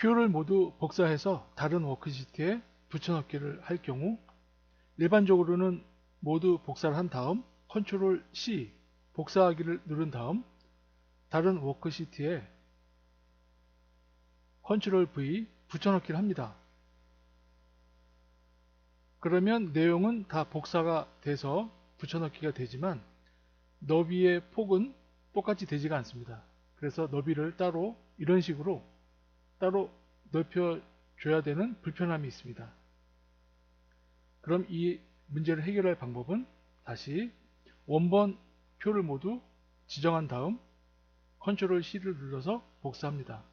표를 모두 복사해서 다른 워크시트에 붙여넣기를 할 경우 일반적으로는 모두 복사를 한 다음 컨트롤 C 복사하기를 누른 다음 다른 워크시트에 컨트롤 V 붙여넣기를 합니다. 그러면 내용은 다 복사가 돼서 붙여넣기가 되지만 너비의 폭은 똑같이 되지가 않습니다. 그래서 너비를 따로 이런 식으로 따로 넓혀줘야 되는 불편함이 있습니다. 그럼 이 문제를 해결할 방법은 다시 원본 표를 모두 지정한 다음 컨트롤 C를 눌러서 복사합니다.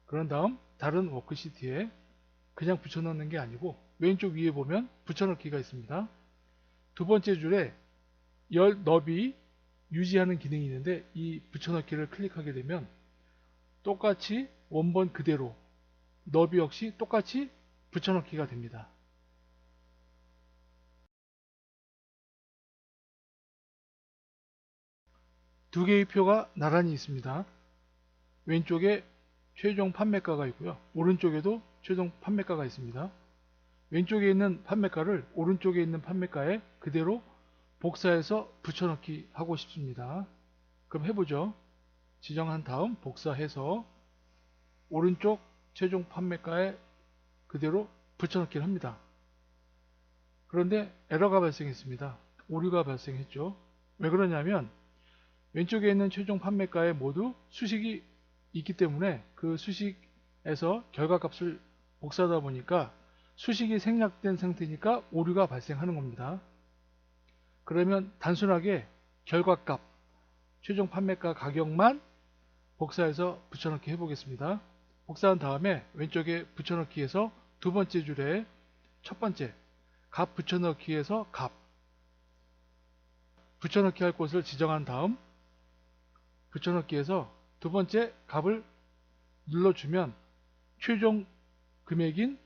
그런 다음 다른 워크시트에 그냥 붙여넣는 게 아니고 왼쪽 위에 보면 붙여넣기가 있습니다. 두 번째 줄에 열 너비 유지하는 기능이 있는데 이 붙여넣기를 클릭하게 되면 똑같이 원본 그대로 너비 역시 똑같이 붙여넣기가 됩니다. 두 개의 표가 나란히 있습니다. 왼쪽에 최종 판매가가 있고요. 오른쪽에도 최종 판매가가 있습니다. 왼쪽에 있는 판매가를 오른쪽에 있는 판매가에 그대로 복사해서 붙여넣기 하고 싶습니다. 그럼 해보죠. 지정한 다음 복사해서 오른쪽 최종 판매가에 그대로 붙여넣기를 합니다. 그런데 에러가 발생했습니다. 오류가 발생했죠. 왜 그러냐면 왼쪽에 있는 최종 판매가에 모두 수식이 있기 때문에 그 수식에서 결과값을 복사하다 보니까 수식이 생략된 상태니까 오류가 발생하는 겁니다. 그러면 단순하게 결과값, 최종 판매가 가격만 복사해서 붙여넣기 해보겠습니다. 복사한 다음에 왼쪽에 붙여넣기에서 두 번째 줄에 첫 번째 값 붙여넣기에서 값 붙여넣기 할 곳을 지정한 다음 붙여넣기에서 두 번째 값을 눌러주면 최종 금액인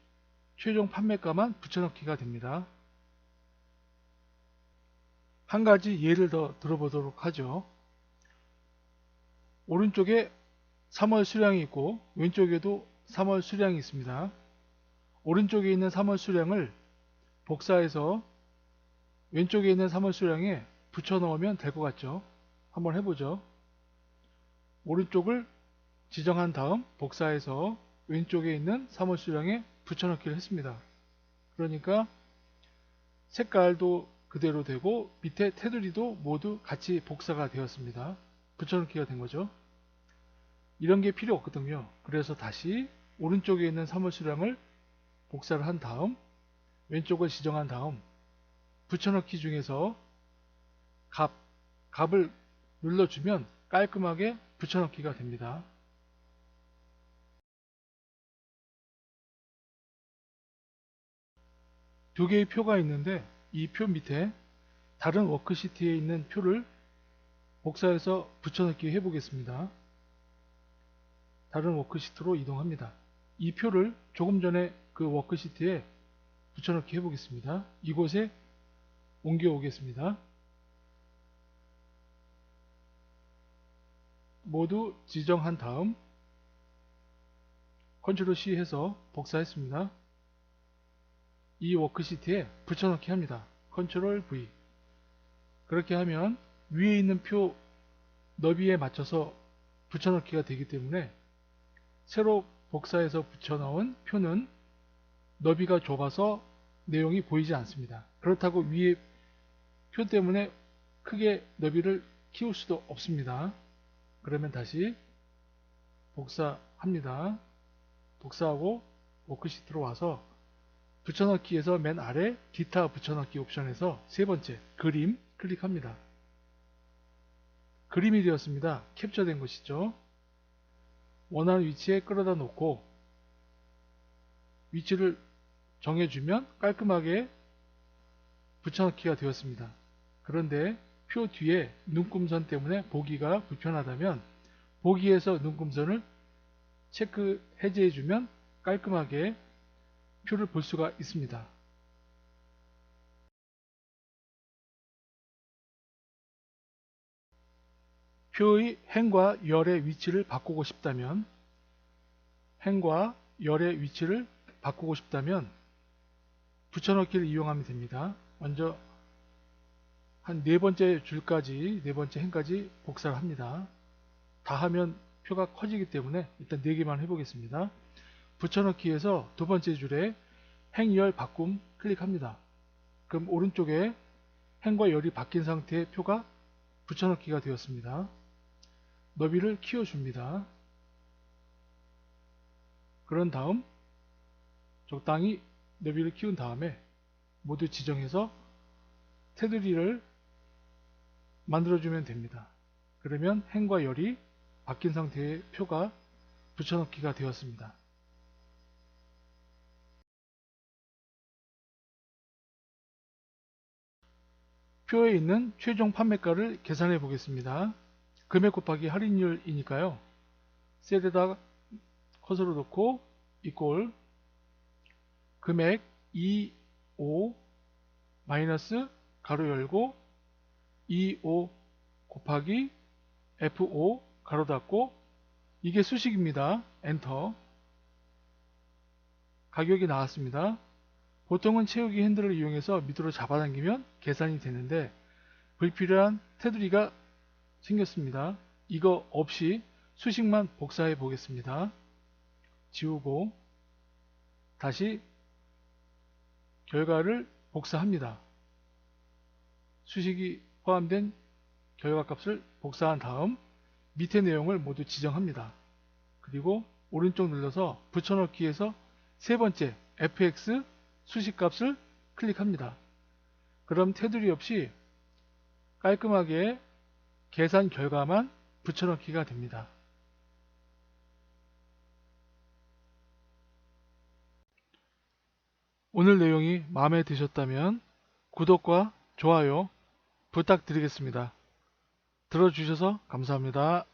최종 판매가만 붙여넣기가 됩니다. 한 가지 예를 더 들어보도록 하죠. 오른쪽에 3월 수량이 있고 왼쪽에도 3월 수량이 있습니다. 오른쪽에 있는 3월 수량을 복사해서 왼쪽에 있는 3월 수량에 붙여 넣으면 될 것 같죠. 한번 해보죠. 오른쪽을 지정한 다음 복사해서 왼쪽에 있는 3월 수량에 붙여넣기를 했습니다. 그러니까 색깔도 그대로 되고 밑에 테두리도 모두 같이 복사가 되었습니다. 붙여넣기가 된 거죠. 이런 게 필요 없거든요. 그래서 다시 오른쪽에 있는 3월 수량을 복사를 한 다음 왼쪽을 지정한 다음 붙여넣기 중에서 값을 눌러주면 깔끔하게 붙여넣기가 됩니다. 두 개의 표가 있는데 이 표 밑에 다른 워크시트에 있는 표를 복사해서 붙여넣기 해보겠습니다. 다른 워크시트로 이동합니다. 이 표를 조금 전에 그 워크시트에 붙여넣기 해보겠습니다. 이곳에 옮겨 오겠습니다. 모두 지정한 다음 컨트롤 C 해서 복사했습니다. 이 워크시트에 붙여넣기 합니다. 컨트롤 V. 그렇게 하면 위에 있는 표 너비에 맞춰서 붙여넣기가 되기 때문에 새로 복사해서 붙여넣은 표는 너비가 좁아서 내용이 보이지 않습니다. 그렇다고 위에 표 때문에 크게 너비를 키울 수도 없습니다. 그러면 다시 복사합니다. 복사하고 워크시트로 와서 붙여넣기에서 맨 아래 기타 붙여넣기 옵션에서 세 번째 그림 클릭합니다. 그림이 되었습니다. 캡처된 것이죠. 원하는 위치에 끌어다 놓고 위치를 정해주면 깔끔하게 붙여넣기가 되었습니다. 그런데 표 뒤에 눈금선 때문에 보기가 불편하다면 보기에서 눈금선을 체크 해제해주면 깔끔하게 표를 볼 수가 있습니다. 표의 행과 열의 위치를 바꾸고 싶다면 행과 열의 위치를 바꾸고 싶다면 붙여넣기를 이용하면 됩니다. 먼저 한 네 번째 줄까지, 네 번째 행까지 복사를 합니다. 다 하면 표가 커지기 때문에 일단 4개만 해보겠습니다. 붙여넣기에서 두 번째 줄에 행, 열, 바꿈 클릭합니다. 그럼 오른쪽에 행과 열이 바뀐 상태의 표가 붙여넣기가 되었습니다. 너비를 키워줍니다. 그런 다음 적당히 너비를 키운 다음에 모두 지정해서 테두리를 만들어주면 됩니다. 그러면 행과 열이 바뀐 상태의 표가 붙여넣기가 되었습니다. 표에 있는 최종 판매가를 계산해 보겠습니다. 금액 곱하기 할인율이니까요. 셀에다 커서를 놓고 이꼴 금액 25 마이너스 가로 열고 25 곱하기 F5 가로 닫고 이게 수식입니다. 엔터. 가격이 나왔습니다. 보통은 채우기 핸들을 이용해서 밑으로 잡아당기면 계산이 되는데 불필요한 테두리가 생겼습니다. 이거 없이 수식만 복사해 보겠습니다. 지우고 다시 결과를 복사합니다. 수식이 포함된 결과값을 복사한 다음 밑에 내용을 모두 지정합니다. 그리고 오른쪽 눌러서 붙여넣기에서 세 번째 fx 수식값을 클릭합니다. 그럼 테두리 없이 깔끔하게 계산 결과만 붙여넣기가 됩니다. 오늘 내용이 마음에 드셨다면 구독과 좋아요 부탁드리겠습니다. 들어주셔서 감사합니다.